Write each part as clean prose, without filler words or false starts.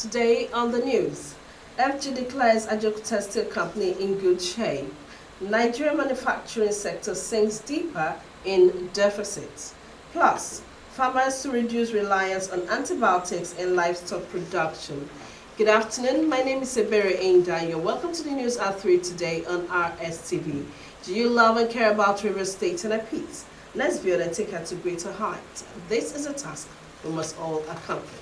Today on the news, FG declares Ajokuta Steel Company in good shape. Nigerian manufacturing sector sinks deeper in deficits. Plus, farmers to reduce reliance on antibiotics in livestock production. Good afternoon, my name is Ebere Ainda. Welcome to the news at 3 today on Rstv. Do you love and care about Rivers State and a peace? Let's build and take her to greater heights. This is a task we must all accomplish.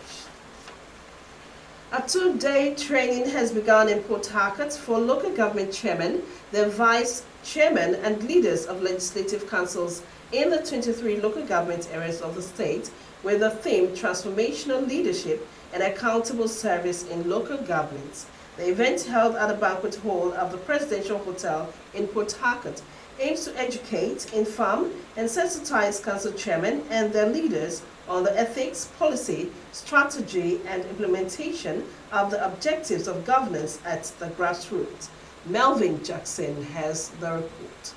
A two-day training has begun in Port Harcourt for local government chairmen, their vice chairmen and leaders of legislative councils in the 23 local government areas of the state with the theme Transformational Leadership and Accountable Service in Local Governments. The event, held at the banquet hall of the Presidential Hotel in Port Harcourt, aims to educate, inform and sensitize council chairmen and their leaders on the ethics, policy, strategy and implementation of the objectives of governance at the grassroots. Melvin Jackson has the report.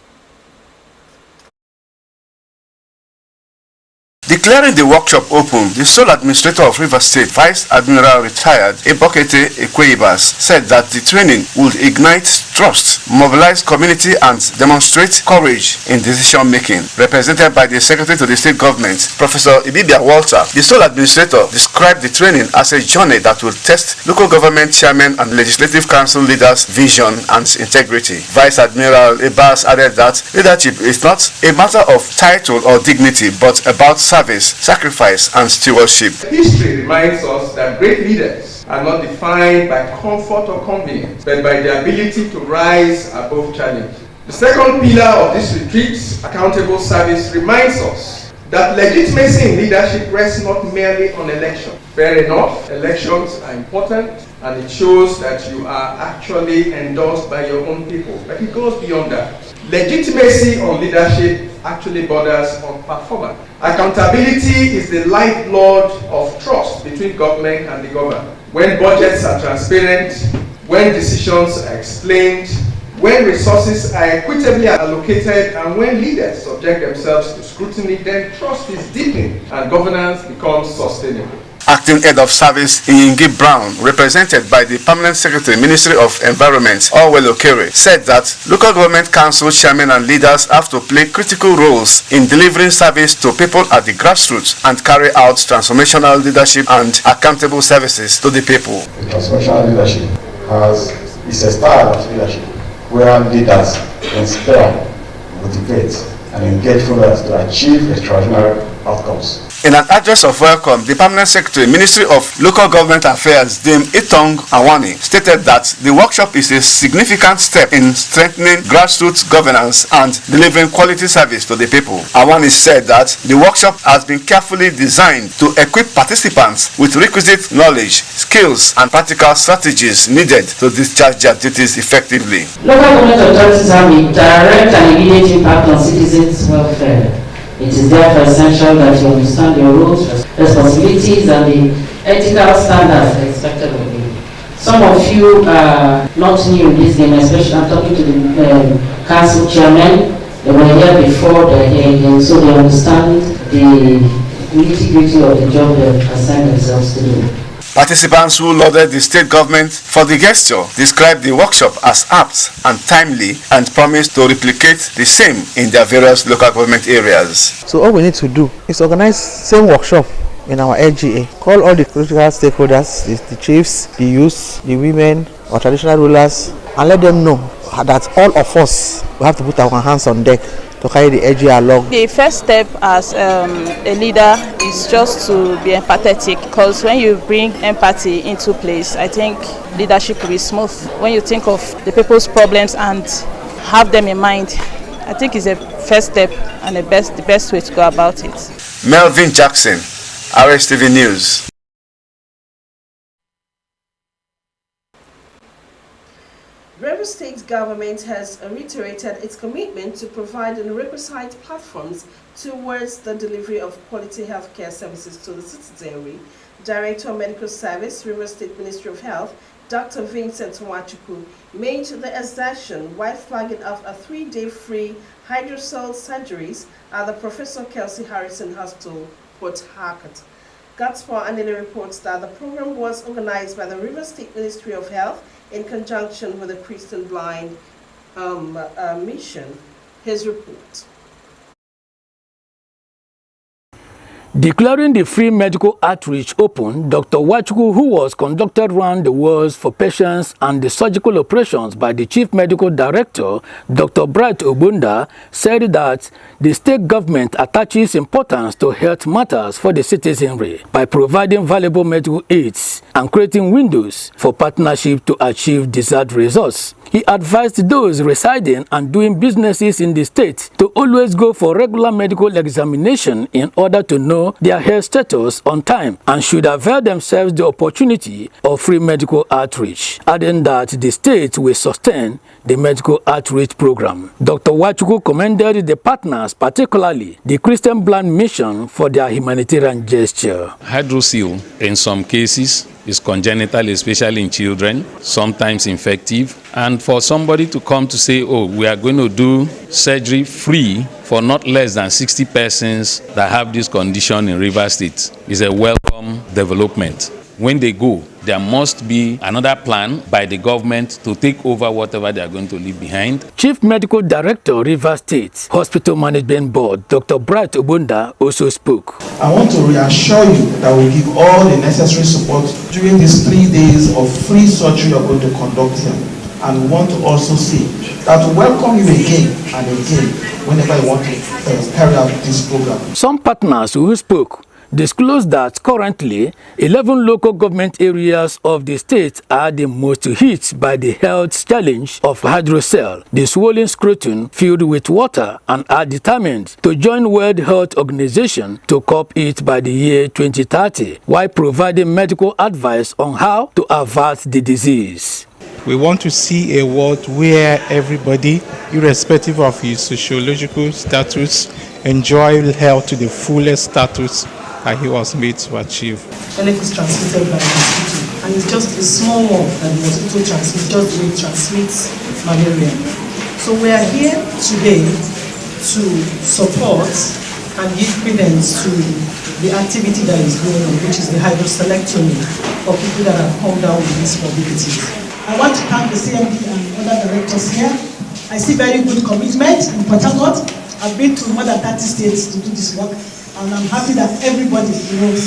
Declaring the workshop open, the sole administrator of Rivers State, Vice Admiral Retired Ebokete Ekweibas, said that the training would ignite trust, mobilize community and demonstrate courage in decision making. Represented by the Secretary to the State Government, Professor Ibibia Walter, the sole administrator described the training as a journey that will test local government chairmen and legislative council leaders' vision and integrity. Vice Admiral Ebas added that leadership is not a matter of title or dignity, but about service, sacrifice, and stewardship. History reminds us that great leaders are not defined by comfort or convenience, but by the ability to rise above challenge. The second pillar of this retreat, accountable service, reminds us that legitimacy in leadership rests not merely on election. Fair enough, elections are important, and it shows that you are actually endorsed by your own people, but it goes beyond that. Legitimacy on leadership actually borders on performance. Accountability is the lifeblood of trust between government and the governed. When budgets are transparent, when decisions are explained, when resources are equitably allocated, and when leaders subject themselves to scrutiny, then trust is deepened and governance becomes sustainable. Acting Head of Service Iyingi Brown, represented by the Permanent Secretary, Ministry of Environment, Orwell Okere, said that local government council chairmen and leaders have to play critical roles in delivering service to people at the grassroots and carry out transformational leadership and accountable services to the people. Transformational leadership is a style of leadership where leaders inspire, motivate, and engage followers to achieve extraordinary outcomes. In an address of welcome, the Permanent Secretary, Ministry of Local Government Affairs, Dame Itong Awani, stated that the workshop is a significant step in strengthening grassroots governance and delivering quality service to the people. Awani said that the workshop has been carefully designed to equip participants with requisite knowledge, skills, and practical strategies needed to discharge their duties effectively. Local government authorities have a direct and immediate impact on citizens' welfare. It is therefore essential that you understand your roles, responsibilities, and the ethical standards expected of you. Some of you are not new in this game, especially I'm talking to the council chairmen. They were here before, they're here again, so they understand the nitty-gritty of the job they've assigned themselves to do. Participants who lauded the state government for the gesture described the workshop as apt and timely and promised to replicate the same in their various local government areas. So all we need to do is organize same workshop in our LGA. Call all the critical stakeholders, the chiefs, the youths, the women, or traditional rulers, and let them know that all of us will have to put our hands on deck to carry the LGA along. The first step as a leader is just to be empathetic, because when you bring empathy into place, I think leadership will be smooth. When you think of the people's problems and have them in mind, I think it's a first step and the best way to go about it. Melvin Jackson, Rstv News. Rivers State government has reiterated its commitment to provide the requisite platforms towards the delivery of quality healthcare services to the citizenry. Director of Medical Service, Rivers State Ministry of Health, Dr. Vincent Nwachukwu, made the assertion while flagging off a 3-day free hydrocele surgeries at the Professor Kelsey Harrison Hospital, Port Harcourt. Gaspar Anele reports that the program was organized by the Rivers State Ministry of Health in conjunction with the Christian Blind Mission. His report. Declaring the free medical outreach open, Dr. Wachuku, who was conducted round the world for patients and the surgical operations by the Chief Medical Director, Dr. Bright Obunda, said that the state government attaches importance to health matters for the citizenry by providing valuable medical aids and creating windows for partnership to achieve desired results. He advised those residing and doing businesses in the state to always go for regular medical examination in order to know their health status on time and should avail themselves the opportunity of free medical outreach, adding that the state will sustain the medical outreach program. Dr. Wachuku commended the partners, particularly the Christian Blind Mission, for their humanitarian gesture. Hydrocele, in some cases, is congenital, especially in children, sometimes infective. And for somebody to come to say, oh, we are going to do surgery free for not less than 60 persons that have this condition in Rivers State is a welcome development. When they go, there must be another plan by the government to take over whatever they are going to leave behind. Chief Medical Director, Rivers State Hospital Management Board, Dr. Bright Obunda, also spoke. I want to reassure you that we give all the necessary support during these 3 days of free surgery you're going to conduct here. And we want to also say that we welcome you again and again whenever you want to carry out this program. Some partners who spoke disclosed that currently 11 local government areas of the state are the most hit by the health challenge of hydrocele, the swollen scrotum filled with water, and are determined to join World Health Organization to curb it by the year 2030, while providing medical advice on how to avert the disease. We want to see a world where everybody, irrespective of his sociological status, enjoy health to the fullest status that he was made to achieve. LF is transmitted by the mosquito, and it's just a small one that the mosquito transmits, just the way it transmits malaria. So we are here today to support and give credence to the activity that is going on, which is the hydrocelectomy for people that have come down with these morbidities. I want to thank the CMD and other directors here. I see very good commitment in Port Harcourt. I've been to more than 30 states to do this work, and I'm happy that everybody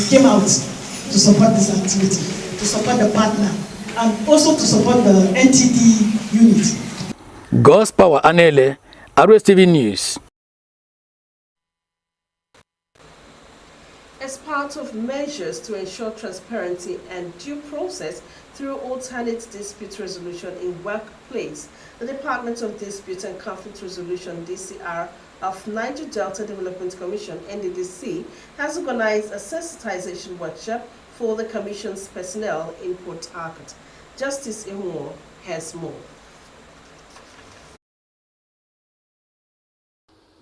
came out to support this activity, to support the partner, and also to support the NTD unit. Gaspar Anele, Rstv News. As part of measures to ensure transparency and due process through alternate dispute resolution in workplace, the Department of Dispute and Conflict Resolution (DCR) of Niger Delta Development Commission (NDDC) has organized a sensitization workshop for the Commission's personnel in Port Harcourt. Justice Ihumo has more.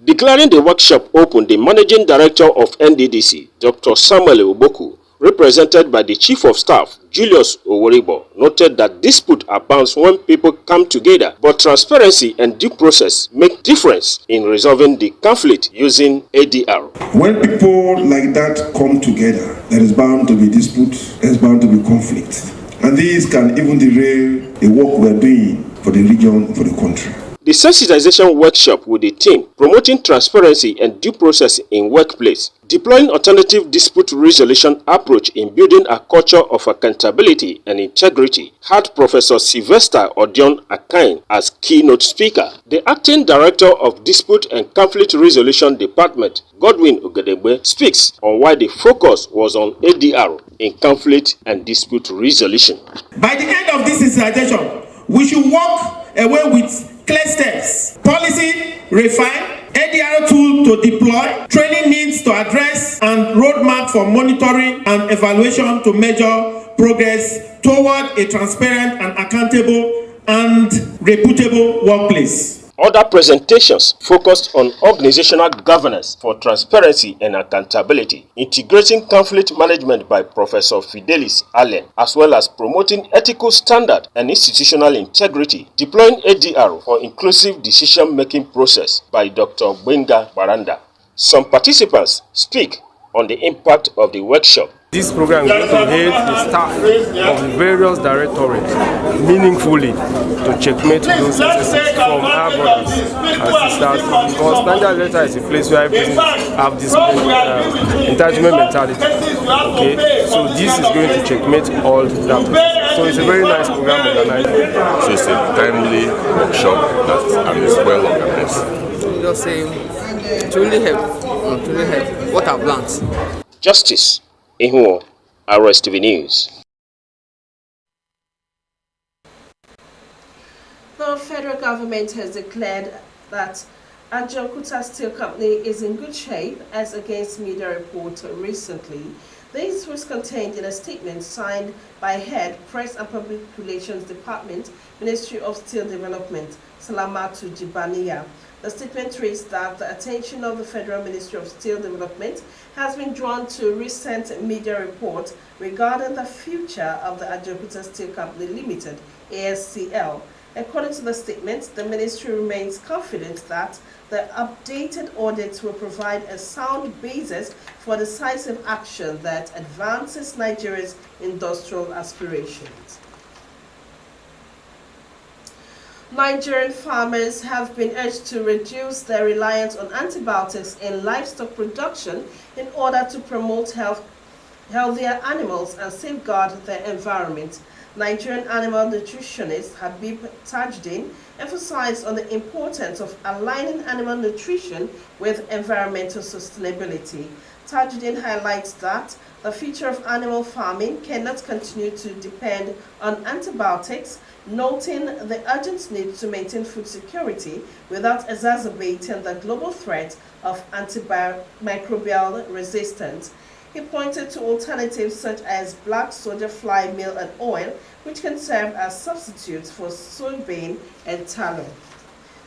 Declaring the workshop open, the Managing Director of NDDC, Dr. Samuel Uboku, represented by the Chief of Staff, Julius Oworibo, noted that dispute abounds when people come together, but transparency and due process make difference in resolving the conflict using ADR. When people like that come together, there is bound to be dispute, there is bound to be conflict. And these can even derail the work we are doing for the region, for the country. The sensitization workshop with the team promoting transparency and due process in workplace, deploying alternative dispute resolution approach in building a culture of accountability and integrity, had Professor Sylvester Odion Akain as keynote speaker. The acting director of Dispute and Conflict Resolution Department, Godwin Ugedegbe, speaks on why the focus was on ADR in conflict and dispute resolution. By the end of this sensitization, we should walk away with clear steps, policy refine, ADR tool to deploy, training needs to address, and roadmap for monitoring and evaluation to measure progress toward a transparent and accountable and reputable workplace. Other presentations focused on organizational governance for transparency and accountability, integrating conflict management by Professor Fidelis Allen, as well as promoting ethical standard and institutional integrity, deploying ADR for inclusive decision-making process by Dr. Benga Baranda. Some participants speak on the impact of the workshop This program is going to aid the staff of the various directorates meaningfully to checkmate those excesses from our brothers and sisters, because Niger Delta is a place where everything have this entitlement mentality. Okay, so this is going to checkmate all that. So it's a very nice program organized. So it's a timely workshop and it's well organized. Just say to really help what I've learned. Justice Ihuo, Rstv News. The federal government has declared that Ajaokuta Steel Company is in good shape as against media reports recently. This was contained in a statement signed by Head Press and Public Relations Department, Ministry of Steel Development, Salamatu Jibaniya. The statement reads that the attention of the Federal Ministry of Steel Development has been drawn to recent media reports regarding the future of the Ajaokuta Steel Company Limited, ASCL. According to the statement, the ministry remains confident that the updated audits will provide a sound basis for decisive action that advances Nigeria's industrial aspirations. Nigerian farmers have been urged to reduce their reliance on antibiotics in livestock production in order to promote healthier animals and safeguard their environment. Nigerian animal nutritionist Habib Tajuddin emphasized on the importance of aligning animal nutrition with environmental sustainability. Tajuddin highlights that the future of animal farming cannot continue to depend on antibiotics, noting the urgent need to maintain food security without exacerbating the global threat of antimicrobial resistance. He pointed to alternatives such as black soldier fly meal and oil, which can serve as substitutes for soybean and tallow.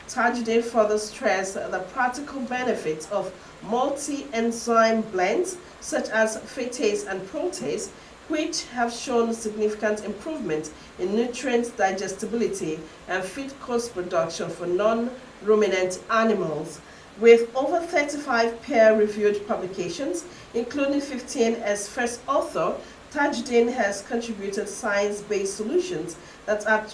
Tajuddin further stressed the practical benefits of multi-enzyme blends such as phytase and protease, which have shown significant improvement in nutrient digestibility and feed cost production for non-ruminant animals. With over 35 peer-reviewed publications, including 15 as first author, Tajuddin has contributed science-based solutions that are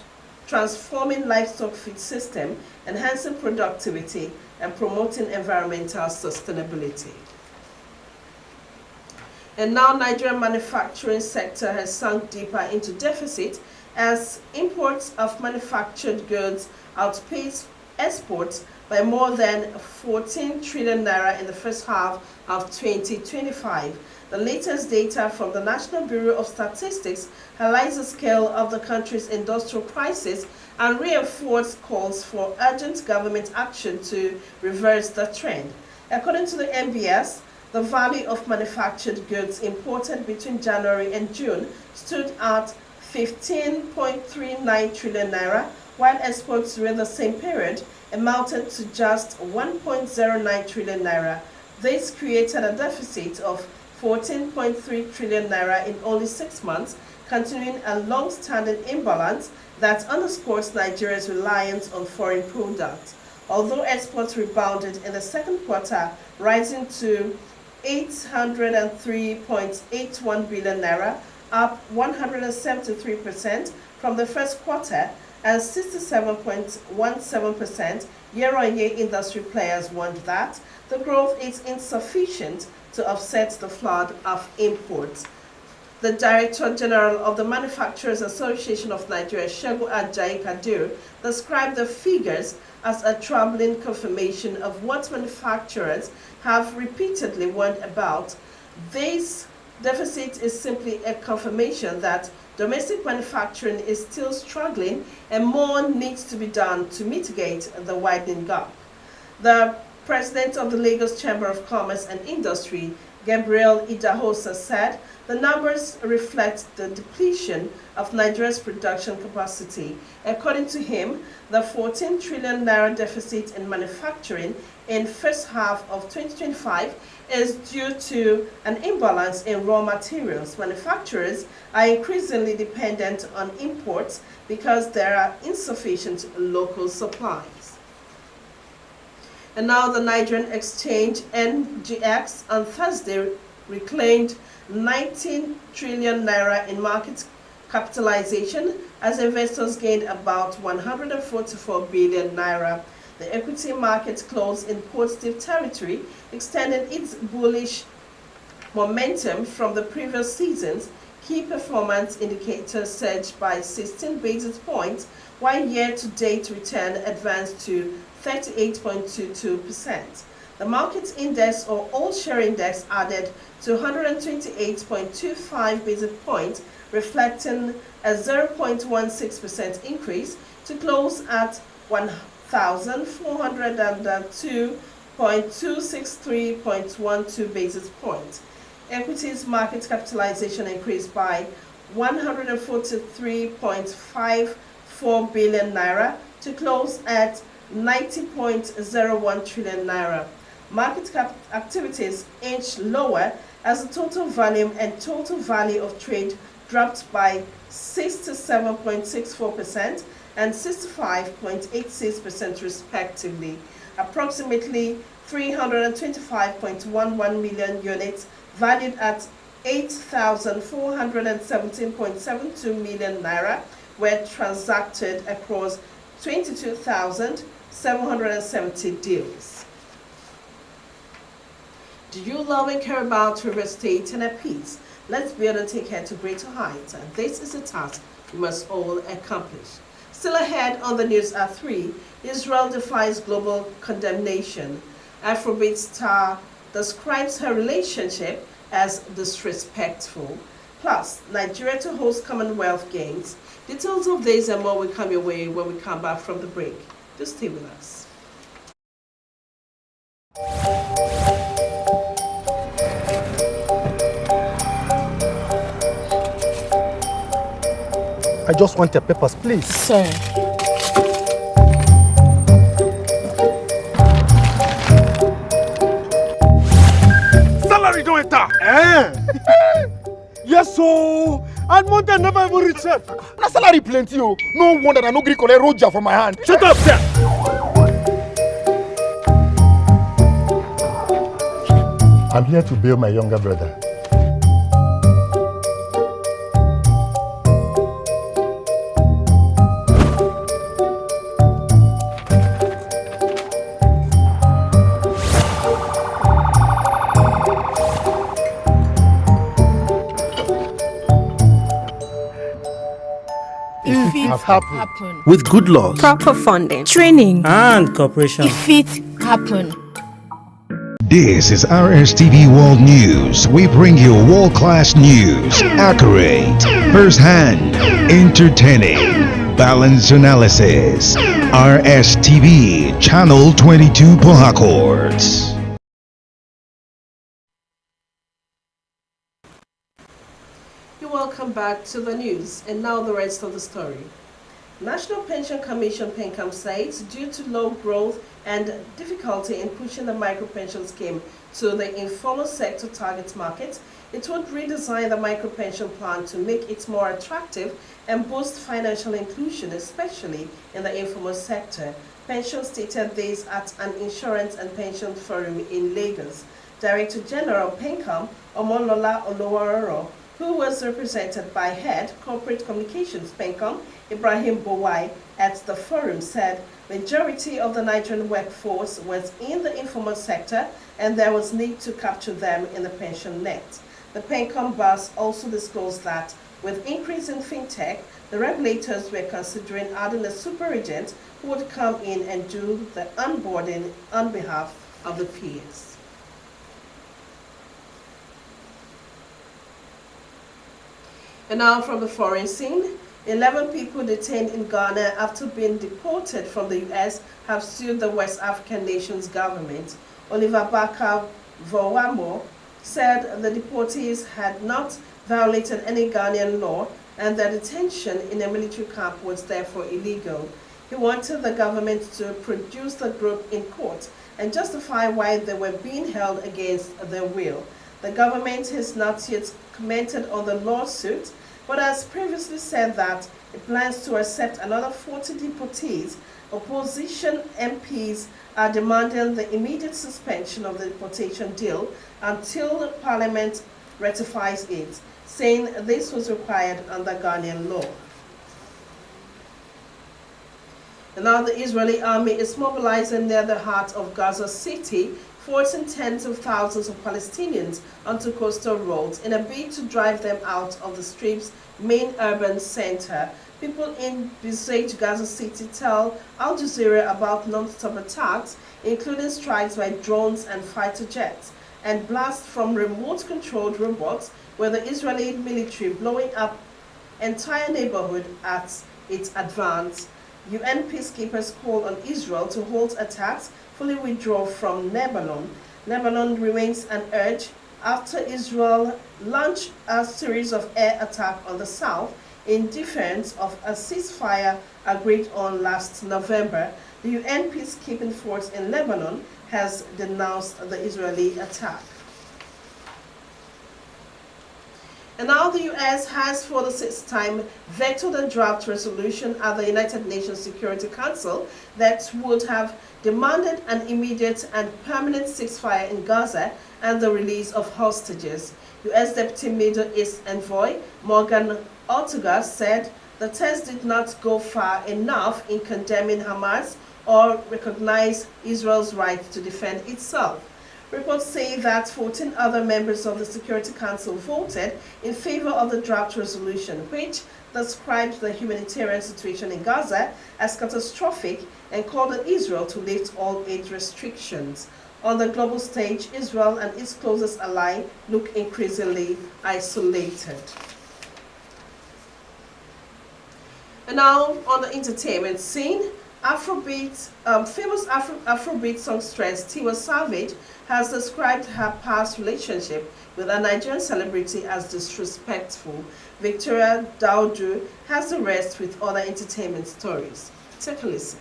transforming livestock feed system, enhancing productivity, and promoting environmental sustainability. And now Nigerian manufacturing sector has sunk deeper into deficit as imports of manufactured goods outpace exports by more than 14 trillion naira in the first half of 2025. The latest data from the National Bureau of Statistics highlights the scale of the country's industrial crisis and reinforces calls for urgent government action to reverse the trend. According to the NBS, the value of manufactured goods imported between January and June stood at 15.39 trillion naira, while exports during the same period amounted to just 1.09 trillion naira. This created a deficit of 14.3 trillion naira in only 6 months, continuing a long-standing imbalance that underscores Nigeria's reliance on foreign products. Although exports rebounded in the second quarter, rising to 803.81 billion naira, up 173% from the first quarter, and 67.17% year-on-year. Industry players warned that the growth is insufficient to offset the flood of imports. The Director General of the Manufacturers Association of Nigeria, Shegun Ajayi Kadir, described the figures as a troubling confirmation of what manufacturers have repeatedly warned about. This deficit is simply a confirmation that domestic manufacturing is still struggling and more needs to be done to mitigate the widening gap. The President of the Lagos Chamber of Commerce and Industry, Gabriel Idahosa, said the numbers reflect the depletion of Nigeria's production capacity. According to him, the 14 trillion naira deficit in manufacturing in first half of 2025 is due to an imbalance in raw materials. Manufacturers are increasingly dependent on imports because there are insufficient local supplies. And now the Nigerian exchange NGX on Thursday reclaimed 19 trillion naira in market capitalization as investors gained about 144 billion naira. The equity market closed in positive territory, extending its bullish momentum from the previous seasons. Key performance indicators surged by 16 basis points, while year-to-date return advanced to 38.22%. The market index or all-share index added to 128.25 basis points, reflecting a 0.16% increase to close at 1,402.263.12 basis points. Equities market capitalization increased by 143.54 billion naira to close at 90.01 trillion naira. Market cap activities inched lower as the total volume and total value of trade dropped by 67.64% and 65.86% respectively. Approximately 325.11 million units valued at 8,417.72 million naira were transacted across 22,770 deals. Do you love and care about real estate and a peace? Let's build and take care to greater heights, and this is a task we must all accomplish. Still ahead on the news at 3, Israel defies global condemnation. Afrobeat star describes her relationship as disrespectful. Plus, Nigeria to host Commonwealth Games. Details of this and more will come your way when we come back from the break. Just stay with us. I just want your papers, please. Sir. Salary don't enter. Yes, so. And Monday never even reach sef. Na salary plenty, oh. No wonder I no gree collect roja from my hand. Shut up, sir. I'm here to bail my younger brother. Happen. With good laws, Proper funding, training, and cooperation. If it happen. This is Rstv World News. We bring you world-class news, accurate, first-hand, entertaining, balanced analysis. Rstv, Channel 22 Port Harcourt. Welcome back to the news, and now the rest of the story. National Pension Commission PENCOM says due to low growth and difficulty in pushing the micro-pension scheme to the informal sector target market, it would redesign the micro-pension plan to make it more attractive and boost financial inclusion, especially in the informal sector. Pension stated this at an insurance and pension forum in Lagos. Director General PENCOM, Omolola Olowaroro, who was represented by Head Corporate Communications PENCOM, Ibrahim Bowai, at the forum said majority of the Nigerian workforce was in the informal sector and there was need to capture them in the pension net. The PENCOM boss also disclosed that with increase in fintech, the regulators were considering adding a super agent who would come in and do the onboarding on behalf of the peers. And now from the foreign scene, 11 people detained in Ghana after being deported from the U.S. have sued the West African nation's government. Oliver Barker Vowamo said the deportees had not violated any Ghanaian law and their detention in a military camp was therefore illegal. He wanted the government to produce the group in court and justify why they were being held against their will. The government has not yet commented on the lawsuit. but has previously said that it plans to accept another 40 deportees. Opposition MPs are demanding the immediate suspension of the deportation deal until the Parliament ratifies it, saying this was required under Ghanaian law. And now the Israeli army is mobilizing near the heart of Gaza City, forcing tens of thousands of Palestinians onto coastal roads in a bid to drive them out of the Strip's main urban center. People in besieged Gaza City tell Al Jazeera about non-stop attacks, including strikes by drones and fighter jets, and blasts from remote-controlled robots, where the Israeli military blowing up entire neighborhood as it advanced. UN peacekeepers call on Israel to halt attacks, fully withdraw from Lebanon. Lebanon remains an urge after Israel launched a series of air attacks on the south in defense of a ceasefire agreed on last November. The UN peacekeeping force in Lebanon has denounced the Israeli attack. And now the U.S. has for the sixth time vetoed a draft resolution at the United Nations Security Council that would have demanded an immediate and permanent ceasefire in Gaza and the release of hostages. U.S. Deputy Middle East Envoy Morgan Ortega said the text did not go far enough in condemning Hamas or recognize Israel's right to defend itself. Reports say that 14 other members of the Security Council voted in favor of the draft resolution, which described the humanitarian situation in Gaza as catastrophic and called on Israel to lift all aid restrictions. On the global stage, Israel and its closest ally look increasingly isolated. And now on the entertainment scene, famous Afrobeat songstress Tiwa Savage has described her past relationship with a Nigerian celebrity as disrespectful. Victoria Daudu has the rest with other entertainment stories. Take a listen.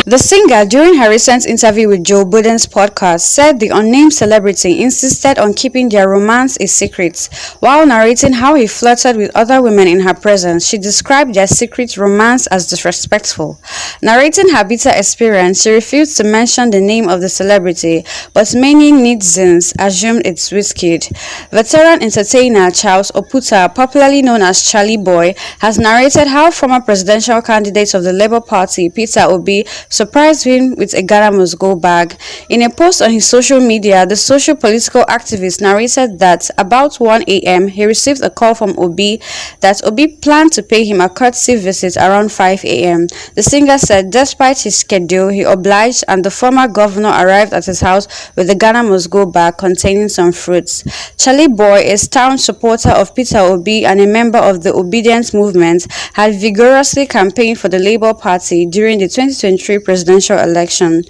The singer, during her recent interview with Joe Budden's podcast, said the unnamed celebrity insisted on keeping their romance a secret. While narrating how he flirted with other women in her presence, she described their secret romance as disrespectful. Narrating her bitter experience, she refused to mention the name of the celebrity, but many netizens assumed it's Wizkid. Veteran entertainer Charles Oputa, popularly known as Charlie Boy, has narrated how former presidential candidate of the Labour Party, Peter Obi, surprised him with a Ghana Must Go bag. In a post on his social media, the social political activist narrated that about 1 a.m. he received a call from Obi that Obi planned to pay him a courtesy visit around 5 a.m. The singer said despite his schedule, he obliged and the former governor arrived at his house with the Ghana Must Go bag containing some fruits. Charlie Boy, a staunch supporter of Peter Obi and a member of the Obedience movement, had vigorously campaigned for the Labour Party during the 2023 presidential election.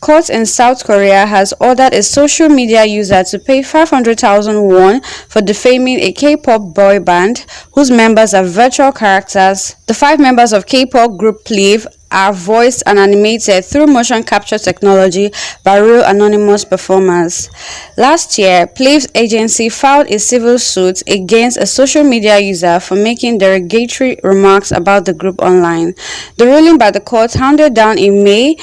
Court in South Korea has ordered a social media user to pay 500,000 won for defaming a K-pop boy band whose members are virtual characters. The 5 members of K-pop group Pliv are voiced and animated through motion capture technology by real anonymous performers. Last year, Pliv's agency filed a civil suit against a social media user for making derogatory remarks about the group online. The ruling by the court handed down in May,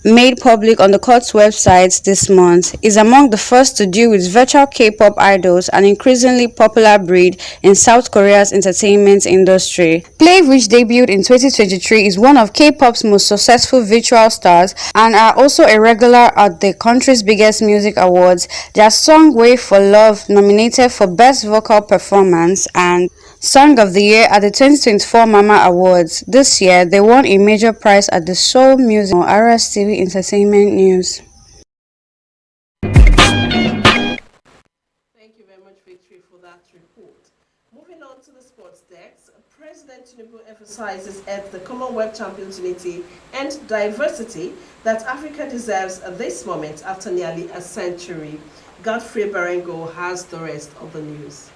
made public on the court's website this month, is among the first to deal with virtual K-pop idols, an increasingly popular breed in South Korea's entertainment industry. Pliv, which debuted in 2023, is one of K-pop's most successful virtual stars and are also a regular at the country's biggest music awards. Their song Wait for Love, nominated for Best Vocal Performance and Song of the Year at the 2024 Mama Awards. This year, they won a major prize at the Seoul Music Rstv Entertainment News. Thank you very much, Victory, for that report. Moving on to the sports desk, President Tinubu emphasizes at the Commonwealth Champions Unity and diversity that Africa deserves at this moment after nearly a century. Godfrey Barengo has the rest of the news.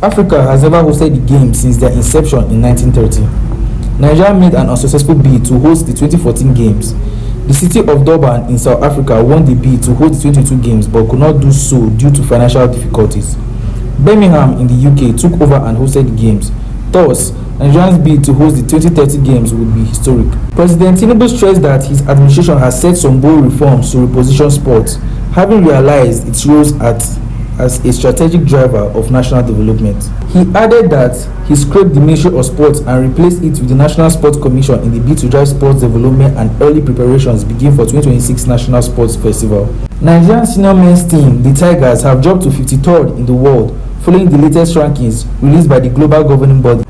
Africa has never hosted the Games since their inception in 1930. Nigeria made an unsuccessful bid to host the 2014 Games. The city of Durban in South Africa won the bid to host the 2022 Games but could not do so due to financial difficulties. Birmingham in the UK took over and hosted the Games. Thus, Nigeria's bid to host the 2030 Games would be historic. President Tinubu stressed that his administration has set some bold reforms to reposition sports, having realized its roles as a strategic driver of national development. He added that he scrapped the Ministry of Sports and replaced it with the National Sports Commission in the bid to drive sports development and early preparations begin for 2026 National Sports Festival. Nigerian senior men's team, the Tigers, have dropped to 53rd in the world following the latest rankings released by the global governing body,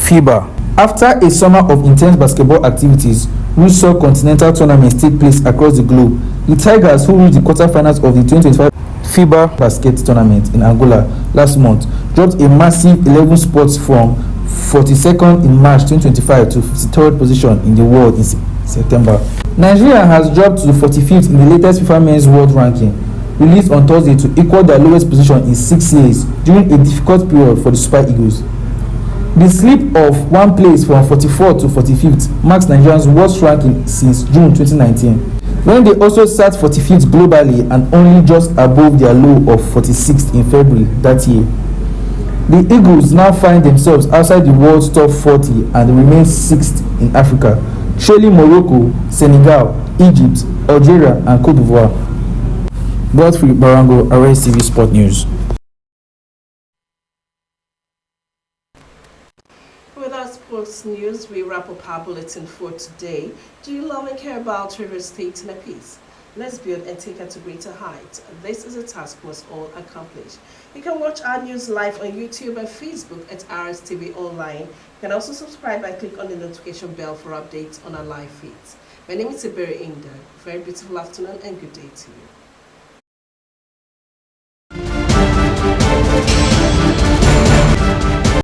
FIBA. After a summer of intense basketball activities, which saw continental tournaments take place across the globe, the Tigers, who reached the quarterfinals of the 2025 FIBA Basket Tournament in Angola last month, dropped a massive 11 spots from 42nd in March 2025 to 53rd position in the world in September. Nigeria has dropped to 45th in the latest FIFA Men's World Ranking, released on Thursday, to equal their lowest position in 6 years during a difficult period for the Super Eagles. The slip of one place from 44th to 45th marks Nigeria's worst ranking since June 2019, when they also sat 45th globally and only just above their low of 46th in February that year. The Eagles now find themselves outside the world's top 40 and remain 6th in Africa, trailing Morocco, Senegal, Egypt, Algeria and Cote d'Ivoire. Godfrey Barango, Rstv Sport News. With our sports news, we wrap up our bulletin for today. Do you love and care about River State in a piece? Let's build and take it to greater heights. This is a task we must all accomplish. You can watch our news live on YouTube and Facebook at Rstv Online. You can also subscribe by clicking on the notification bell for updates on our live feeds. My name is Iberi Inda. Very beautiful afternoon and good day to you.